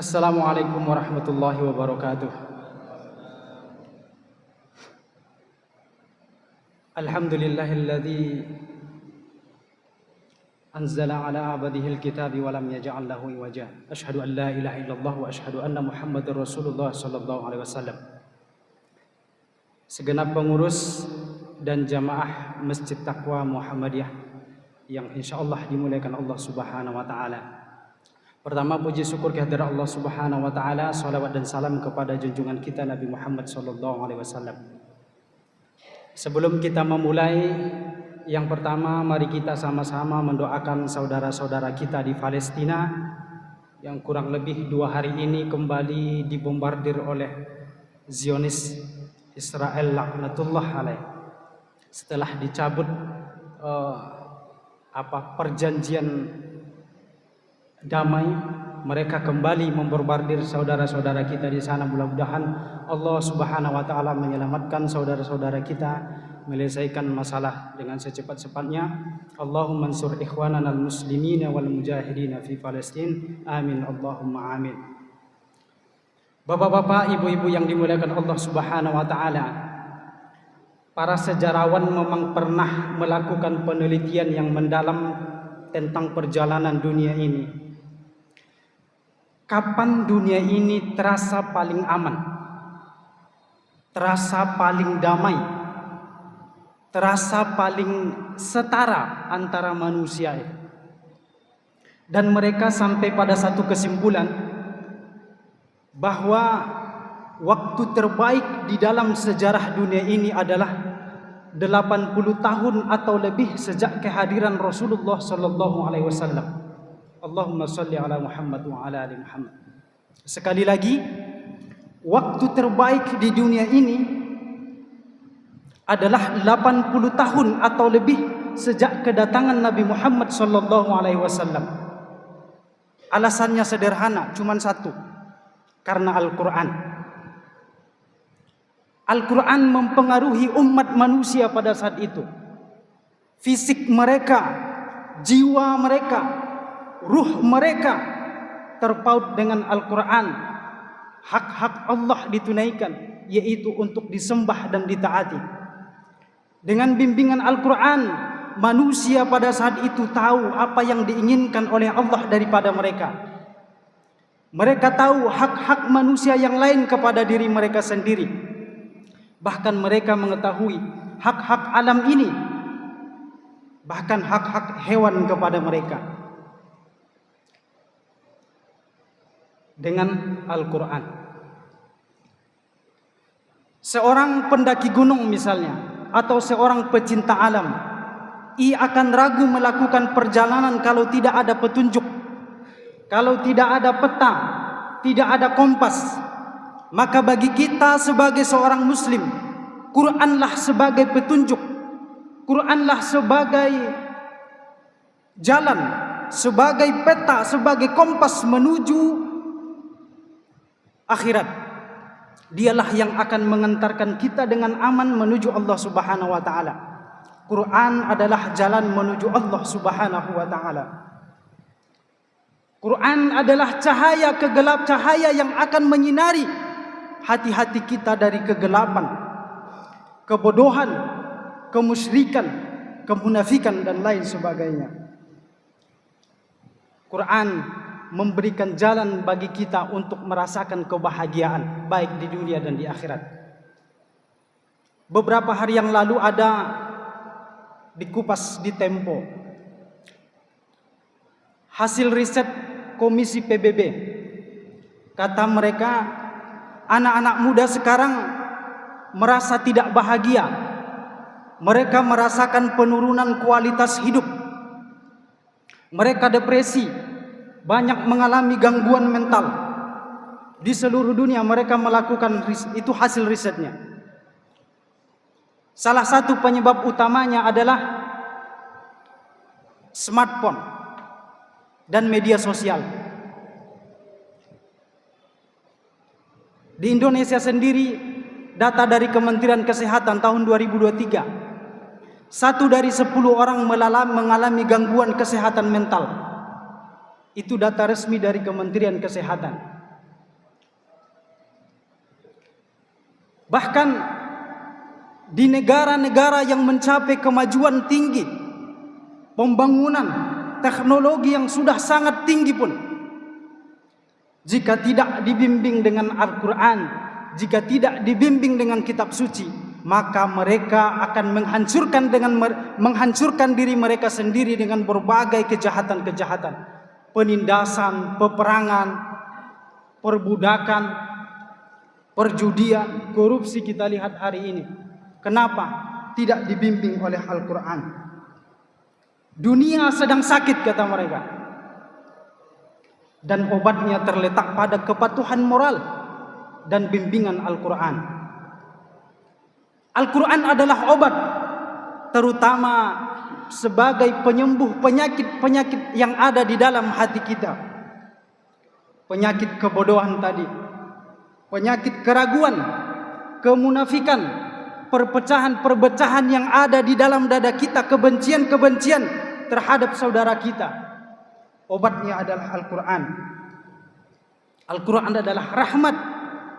Assalamualaikum warahmatullahi wabarakatuh. Alhamdulillahilladzi anzala ala abadihi alkitabi wa lam yaj'al lahu iwaja. Asyhadu an la ilaha illallah wa asyhadu anna Muhammadar Rasulullah sallallahu alaihi wasallam. Segenap pengurus dan jamaah Masjid Taqwa Muhammadiyah yang insyaallah dimuliakan Allah Subhanahu wa taala. Pertama, puji syukur kehadirat Allah Subhanahu wa taala, salawat dan salam kepada junjungan kita Nabi Muhammad sallallahu alaihi wasallam. Sebelum kita memulai, yang pertama mari kita sama-sama mendoakan saudara-saudara kita di Palestina yang kurang lebih 2 hari ini kembali dibombardir oleh Zionis Israel laknatullah alaih. Setelah dicabut perjanjian damai, mereka kembali membombardir saudara-saudara kita di sana. Mudah-mudahan Allah Subhanahu wa taala menyelamatkan saudara-saudara kita, menyelesaikan masalah dengan secepat-cepatnya. Allahumma ansur ikhwanana al-muslimina wal mujahidina fi Palestin. Amin Allahumma amin. Bapak-bapak, ibu-ibu yang dimuliakan Allah Subhanahu wa taala, para sejarawan memang pernah melakukan penelitian yang mendalam tentang perjalanan dunia ini. Kapan dunia ini terasa paling aman, terasa paling damai, terasa paling setara antara manusia. Dan mereka sampai pada satu kesimpulan bahwa waktu terbaik di dalam sejarah dunia ini adalah 80 tahun atau lebih sejak kehadiran Rasulullah sallallahu alaihi wasallam. Allahumma salli ala Muhammad wa ala ali Muhammad. Sekali lagi, waktu terbaik di dunia ini adalah 80 tahun atau lebih sejak kedatangan Nabi Muhammad sallallahu alaihi wasallam. Alasannya sederhana, cuma satu. Karena Al-Qur'an. Al-Quran mempengaruhi umat manusia pada saat itu. Fisik mereka, jiwa mereka, ruh mereka terpaut dengan Al-Quran. Hak-hak Allah ditunaikan, yaitu untuk disembah dan ditaati. Dengan bimbingan Al-Quran, manusia pada saat itu tahu apa yang diinginkan oleh Allah daripada mereka. Mereka tahu hak-hak manusia yang lain kepada diri mereka sendiri. Bahkan mereka mengetahui hak-hak alam ini, bahkan hak-hak hewan kepada mereka. Dengan Al-Quran, seorang pendaki gunung misalnya, atau seorang pecinta alam, ia akan ragu melakukan perjalanan kalau tidak ada petunjuk, kalau tidak ada peta, tidak ada kompas. Maka bagi kita sebagai seorang muslim, Quranlah sebagai petunjuk, Quranlah sebagai jalan, sebagai peta, sebagai kompas menuju akhirat. Dialah yang akan mengantarkan kita dengan aman menuju Allah Subhanahu wa taala. Quran adalah jalan menuju Allah Subhanahu wa taala. Quran adalah cahaya yang akan menyinari hati-hati kita dari kegelapan, kebodohan, kemusyrikan, kemunafikan dan lain sebagainya. Quran memberikan jalan bagi kita untuk merasakan kebahagiaan baik di dunia dan di akhirat. Beberapa hari yang lalu ada di Kupas di Tempo hasil riset Komisi PBB. Kata mereka, anak-anak muda sekarang merasa tidak bahagia. Mereka merasakan penurunan kualitas hidup. Mereka depresi, banyak mengalami gangguan mental. Di seluruh dunia mereka melakukan itu, hasil risetnya. Salah satu penyebab utamanya adalah smartphone dan media sosial. Di Indonesia sendiri, data dari Kementerian Kesehatan tahun 2023, 1 dari 10 orang mengalami gangguan kesehatan mental. Itu data resmi dari Kementerian Kesehatan. Bahkan di negara-negara yang mencapai kemajuan tinggi, pembangunan teknologi yang sudah sangat tinggi pun, jika tidak dibimbing dengan Al-Quran, jika tidak dibimbing dengan kitab suci, maka mereka akan menghancurkan diri mereka sendiri dengan berbagai kejahatan-kejahatan, penindasan, peperangan, perbudakan, perjudian, korupsi kita lihat hari ini. Kenapa? Tidak dibimbing oleh Al-Quran. Dunia sedang sakit, kata mereka, dan obatnya terletak pada kepatuhan moral dan bimbingan Al-Quran. Al-Quran adalah obat, terutama sebagai penyembuh penyakit-penyakit yang ada di dalam hati kita. Penyakit kebodohan tadi, penyakit keraguan, kemunafikan, perpecahan-perpecahan yang ada di dalam dada kita, kebencian-kebencian terhadap saudara kita. Obatnya adalah Al-Quran. Al-Quran adalah rahmat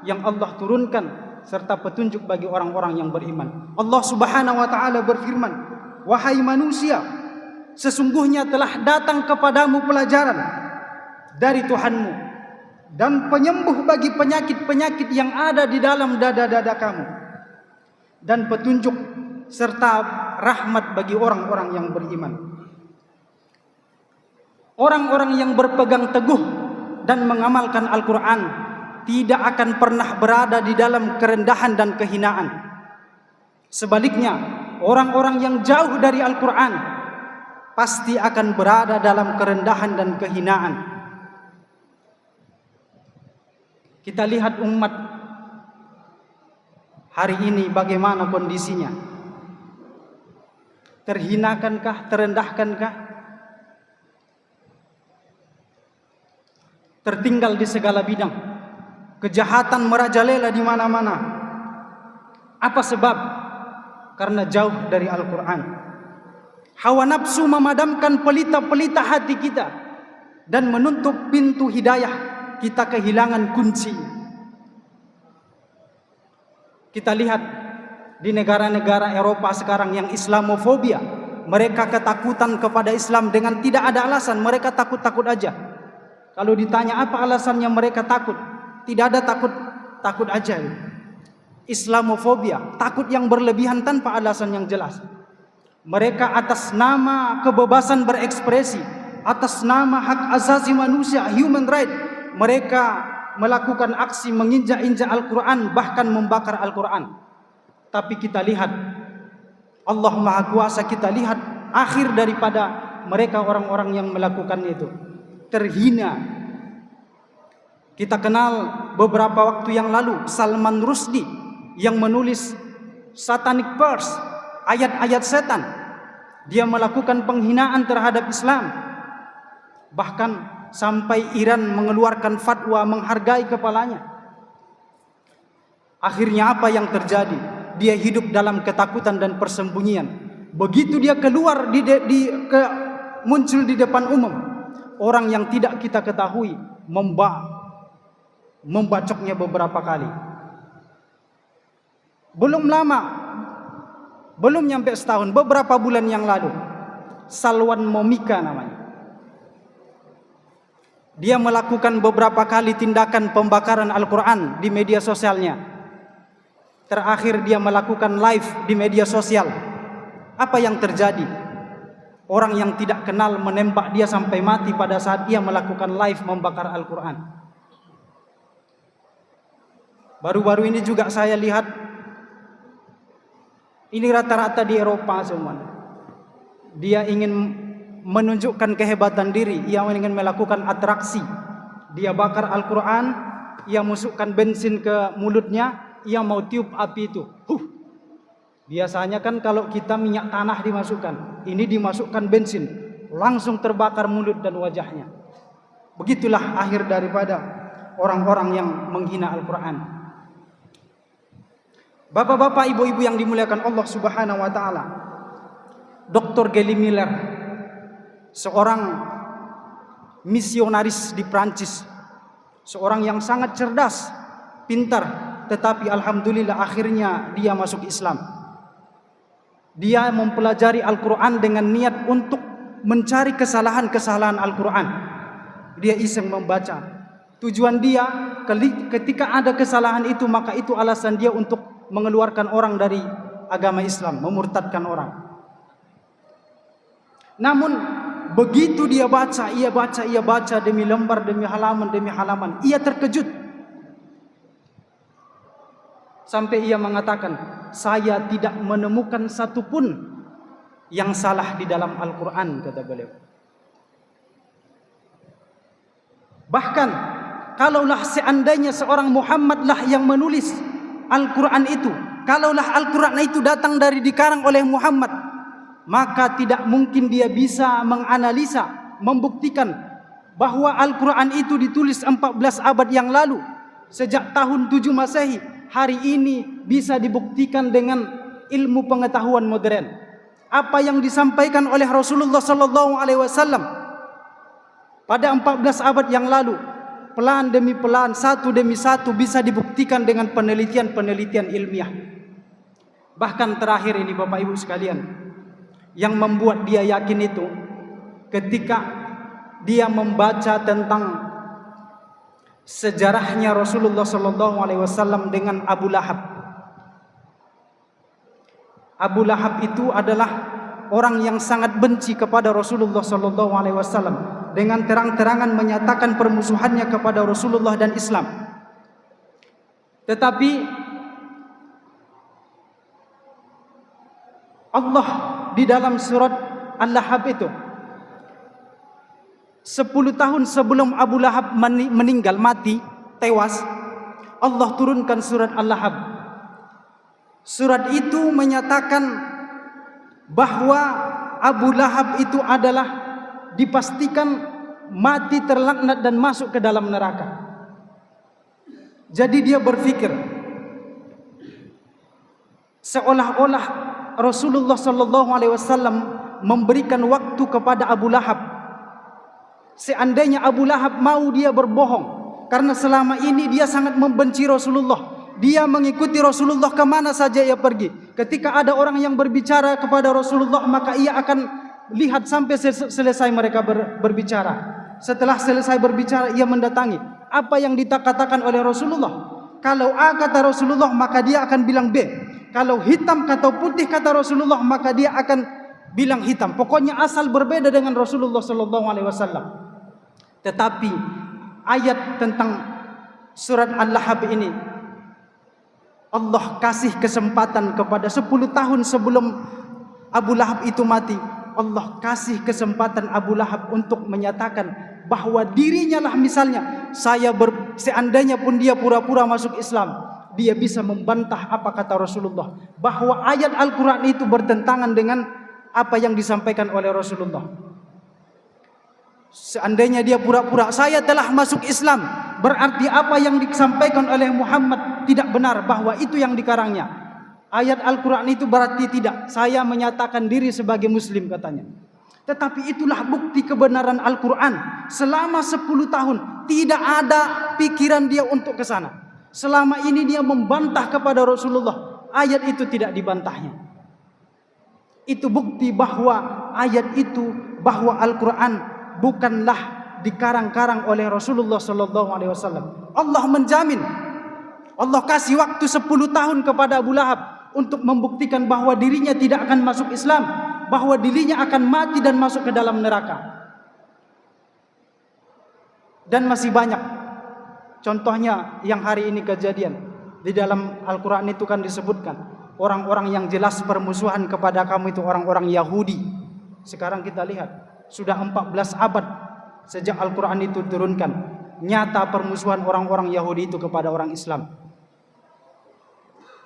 yang Allah turunkan serta petunjuk bagi orang-orang yang beriman. Allah Subhanahu wa taala berfirman, "Wahai manusia, sesungguhnya telah datang kepadamu pelajaran dari Tuhanmu dan penyembuh bagi penyakit-penyakit yang ada di dalam dada-dada kamu, dan petunjuk serta rahmat bagi orang-orang yang beriman." Orang-orang yang berpegang teguh dan mengamalkan Al-Quran tidak akan pernah berada di dalam kerendahan dan kehinaan. Sebaliknya, orang-orang yang jauh dari Al-Quran pasti akan berada dalam kerendahan dan kehinaan. Kita lihat umat hari ini bagaimana kondisinya. Terhinakankah, terendahkankah? Tertinggal di segala bidang. Kejahatan merajalela di mana-mana. Apa sebab? Karena jauh dari Al-Quran. Hawa nafsu memadamkan pelita-pelita hati kita dan menutup pintu hidayah. Kita kehilangan kunci. Kita lihat di negara-negara Eropa sekarang yang Islamofobia. Mereka ketakutan kepada Islam dengan tidak ada alasan. Mereka takut-takut aja. Kalau ditanya apa alasannya mereka takut, tidak ada takut aja. Islamofobia, takut yang berlebihan tanpa alasan yang jelas. Mereka atas nama kebebasan berekspresi, atas nama hak asasi manusia, human right, mereka melakukan aksi menginjak-injak Al-Quran, bahkan membakar Al-Quran. Tapi kita lihat, Allah Maha Kuasa, kita lihat akhir daripada mereka orang-orang yang melakukan itu. Terhina. Kita kenal beberapa waktu yang lalu Salman Rushdie yang menulis Satanic Verse, ayat-ayat setan. Dia melakukan penghinaan terhadap Islam. Bahkan sampai Iran mengeluarkan fatwa menghargai kepalanya. Akhirnya apa yang terjadi? Dia hidup dalam ketakutan dan persembunyian. Begitu dia keluar muncul di depan umum, orang yang tidak kita ketahui membacoknya beberapa kali. Belum lama, belum nyampe setahun, beberapa bulan yang lalu, Salwan Momika namanya. Dia melakukan beberapa kali tindakan pembakaran Al-Quran di media sosialnya. Terakhir dia melakukan live di media sosial. Apa yang terjadi? Orang yang tidak kenal menembak dia sampai mati pada saat dia melakukan live membakar Al-Quran. Baru-baru ini juga saya lihat, ini rata-rata di Eropa semua. Dia ingin menunjukkan kehebatan diri, ia ingin melakukan atraksi. Dia bakar Al-Quran, ia masukkan bensin ke mulutnya, ia mau tiup api itu. Biasanya kan kalau kita minyak tanah dimasukkan, ini dimasukkan bensin, langsung terbakar mulut dan wajahnya. Begitulah akhir daripada orang-orang yang menghina Al-Quran. Bapak-bapak, ibu-ibu yang dimuliakan Allah Subhanahu wa taala. Dr. Gary Miller, seorang misionaris di Prancis, seorang yang sangat cerdas, pintar, tetapi alhamdulillah akhirnya dia masuk Islam. Dia mempelajari Al-Quran dengan niat untuk mencari kesalahan-kesalahan Al-Quran. Dia iseng membaca. Tujuan dia ketika ada kesalahan itu, maka itu alasan dia untuk mengeluarkan orang dari agama Islam, memurtadkan orang. Namun begitu dia baca, ia baca demi lembar, demi halaman, ia terkejut. Sampai ia mengatakan, saya tidak menemukan satupun yang salah di dalam Al-Quran, kata beliau. Bahkan kalaulah seandainya seorang Muhammadlah yang menulis Al-Quran itu, kalaulah Al-Quran itu datang dikarang oleh Muhammad, maka tidak mungkin dia bisa menganalisa, membuktikan bahwa Al-Quran itu ditulis 14 abad yang lalu, sejak tahun 7 Masehi. Hari ini bisa dibuktikan dengan ilmu pengetahuan modern. Apa yang disampaikan oleh Rasulullah sallallahu alaihi wasallam pada 14 abad yang lalu, pelan demi pelan, satu demi satu bisa dibuktikan dengan penelitian-penelitian ilmiah. Bahkan terakhir ini Bapak Ibu sekalian, yang membuat dia yakin itu ketika dia membaca tentang sejarahnya Rasulullah sallallahu alaihi wasallam dengan Abu Lahab. Abu Lahab itu adalah orang yang sangat benci kepada Rasulullah sallallahu alaihi wasallam, dengan terang-terangan menyatakan permusuhannya kepada Rasulullah dan Islam. Tetapi Allah di dalam surat Al-Lahab itu, 10 tahun sebelum Abu Lahab meninggal, mati, tewas, Allah turunkan surat Al-Lahab. Surat itu menyatakan bahwa Abu Lahab itu adalah dipastikan mati, terlaknat dan masuk ke dalam neraka. Jadi dia berpikir seolah-olah Rasulullah sallallahu alaihi wasallam memberikan waktu kepada Abu Lahab. Seandainya Abu Lahab mau dia berbohong, karena selama ini dia sangat membenci Rasulullah. Dia mengikuti Rasulullah kemana saja ia pergi. Ketika ada orang yang berbicara kepada Rasulullah, maka ia akan lihat sampai selesai mereka berbicara. Setelah selesai berbicara, ia mendatangi apa yang dikatakan oleh Rasulullah. Kalau A kata Rasulullah, maka dia akan bilang B. Kalau hitam atau putih kata Rasulullah, maka dia akan bilang hitam. Pokoknya asal berbeda dengan Rasulullah sallallahu alaihi wasallam. Tetapi ayat tentang surat Al-Lahab ini, Allah kasih kesempatan kepada 10 tahun sebelum Abu Lahab itu mati. Allah kasih kesempatan Abu Lahab untuk menyatakan bahwa dirinya lah, misalnya seandainya pun dia pura-pura masuk Islam, dia bisa membantah apa kata Rasulullah, bahwa ayat Al-Quran itu bertentangan dengan apa yang disampaikan oleh Rasulullah. Seandainya dia pura-pura saya telah masuk Islam, berarti apa yang disampaikan oleh Muhammad tidak benar, bahwa itu yang dikarangnya. Ayat Al-Quran itu berarti tidak, saya menyatakan diri sebagai Muslim katanya. Tetapi itulah bukti kebenaran Al-Quran. Selama 10 tahun tidak ada pikiran dia untuk ke sana. Selama ini dia membantah kepada Rasulullah, ayat itu tidak dibantahnya. Itu bukti bahwa ayat itu, bahwa Al-Quran bukanlah dikarang-karang oleh Rasulullah sallallahu alaihi wasallam. Allah menjamin. Allah kasih waktu 10 tahun kepada Abu Lahab untuk membuktikan bahwa dirinya tidak akan masuk Islam, bahwa dirinya akan mati dan masuk ke dalam neraka. Dan masih banyak contohnya yang hari ini kejadian. Di dalam Al-Quran itu kan disebutkan orang-orang yang jelas permusuhan kepada kamu itu orang-orang Yahudi. Sekarang kita lihat sudah 14 abad sejak Al-Quran itu turunkan, nyata permusuhan orang-orang Yahudi itu kepada orang Islam.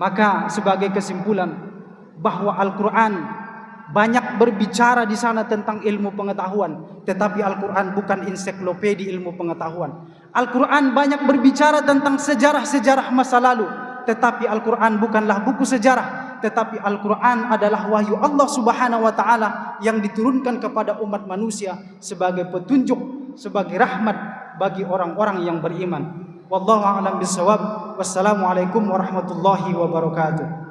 Maka sebagai kesimpulan bahwa Al-Quran banyak berbicara di sana tentang ilmu pengetahuan, tetapi Al-Quran bukan ensiklopedia ilmu pengetahuan. Al-Quran banyak berbicara tentang sejarah-sejarah masa lalu, tetapi Al-Quran bukanlah buku sejarah, tetapi Al-Quran adalah wahyu Allah Subhanahu wa Ta'ala yang diturunkan kepada umat manusia sebagai petunjuk, sebagai rahmat bagi orang-orang yang beriman. Wallahu a'lam bishawab. Wassalamualaikum warahmatullahi wabarakatuh.